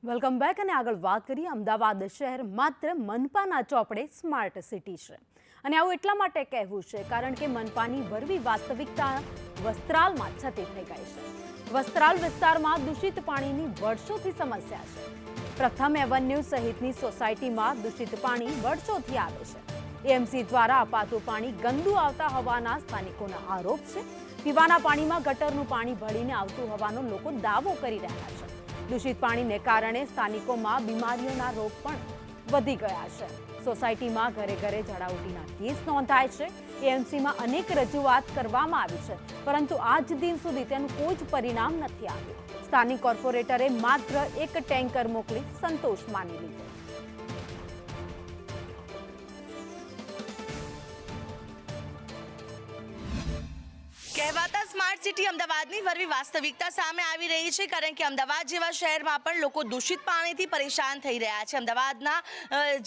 Welcome back અને આગળ વાત કરીએ અમદાવાદ શહેર માત્ર મનપાના ચોપડે સ્માર્ટ સિટી છે અને આવું એટલા માટે કહેવું છે કારણ કે મનપાની વરવી વાસ્તવિકતા વસ્ત્રાલમાં છતી થઈ ગઈ છે। વસ્ત્રાલ વિસ્તારમાં દૂષિત પાણીની વર્ષોથી સમસ્યા છે। પ્રથમ એવન્યુ સહિતની સોસાયટીમાં દૂષિત પાણી વર્ષોથી આવે છે। એએમસી દ્વારા અપાતું પાણી ગંદુ આવતા હોવાના સ્થાનિકોના આરોપ છે। પીવાના પાણીમાં ગટરનું પાણી ભળીને આવતું હોવાનો લોકો દાવો કરી રહ્યા છે। दूषित पानी ने कारणे स्थानिकों बीमारीओना रोग पण वधी गया है। सोसायटी में घरे घरे झाड़ा केस नोंधाय छे। एएमसी में अनेक रजूआत करवामां आवी छे, परंतु आज दिन सुधी तेनुं कोई ज परिणाम नथी आव्युं। स्थानिक कोर्पोरेटरे मात्र एक टेंकर मोकली संतोष मानी लीधो। કહેવાતા સ્માર્ટ સિટી અમદાવાદની વરવી વાસ્તવિકતા સામે આવી રહી છે કારણ કે અમદાવાદ જેવા શહેરમાં પણ લોકો દૂષિત પાણીથી પરેશાન થઈ રહ્યા છે। અમદાવાદના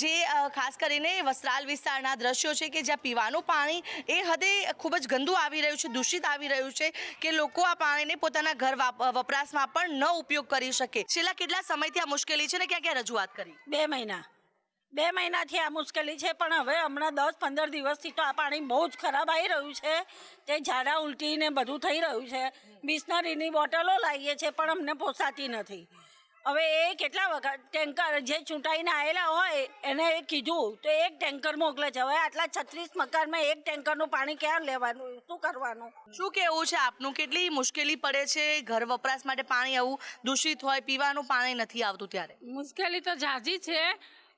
જે ખાસ કરીને વસ્ત્રાલ વિસ્તારના દ્રશ્યો છે કે જ્યાં પીવાનું પાણી એ હદે ખૂબ જ ગંદુ આવી રહ્યું છે, દૂષિત આવી રહ્યું છે કે લોકો આ પાણીને પોતાના ઘર વપરાશમાં પણ ન ઉપયોગ કરી શકે। છેલ્લા કેટલા સમયથી આ મુશ્કેલી છે ને ક્યાં ક્યાં રજૂઆત કરી? 2 મહિનાથી આ મુશ્કેલી છે, પણ હવે હમણાં 10-15 દિવસથી તો આ પાણી બહુ જ ખરાબ આવી રહ્યું છે। તે ઝાડા ઉલટી ને બધું થઈ રહ્યું છે। બિસ્લરીની બોટલો લાવીએ છીએ પણ અમને પોસાતી નથી। હવે એ કેટલા વખત ટેન્કર જે ચૂંટાઈને આવેલા હોય એને કીધું તો એક ટેન્કર મોકલે છે। હવે આટલા 36 મકાનમાં એક ટેન્કરનું પાણી ક્યાં લેવાનું, શું કરવાનું? શું કેવું છે આપનું? કેટલી મુશ્કેલી પડે છે ઘર વપરાશ માટે? પાણી આવું દૂષિત હોય, પીવાનું પાણી નથી આવતું ત્યારે મુશ્કેલી તો ઝાઝી છે।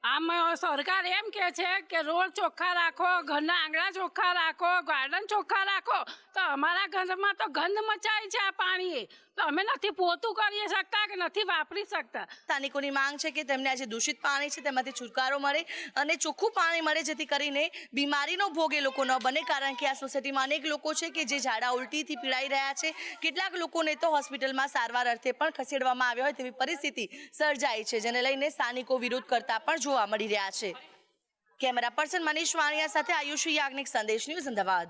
આમ સરકાર એમ કહે છે કે રોડ ચોખ્ખા રાખો, ઘરના આંગણા ચોખ્ખા રાખો, ગાર્ડન ચોખ્ખા રાખો, તો અમારા ઘરમાં તો ગંધ મચાય છે આ પાણીએ, તો અમે નથી પોતું કરી શકતા કે નથી વાપરી શકતા। સ્થાનિકોની માંગ છે કે તેમને આ જે દૂષિત પાણી છે તેમાંથી છુટકારો મળે અને ચોખ્ખું પાણી મળે જેથી કરીને બીમારીનો ભોગ એ લોકો ન બને, કારણ કે આ સોસાયટીમાં અનેક લોકો છે કે જે ઝાડા ઉલટીથી પીડાઈ રહ્યા છે। કેટલાક લોકોને તો હોસ્પિટલમાં સારવાર અર્થે પણ ખસેડવામાં આવ્યા હોય તેવી પરિસ્થિતિ સર્જાઈ છે, જેને લઈને સ્થાનિકો વિરોધ કરતા પણ જોવા મળી રહ્યા છે। કેમેરા પર્સન મનીષ વાણિયા સાથે આયુષી યાજ્ઞિક, સંદેશ ન્યૂઝ, અમદાવાદ।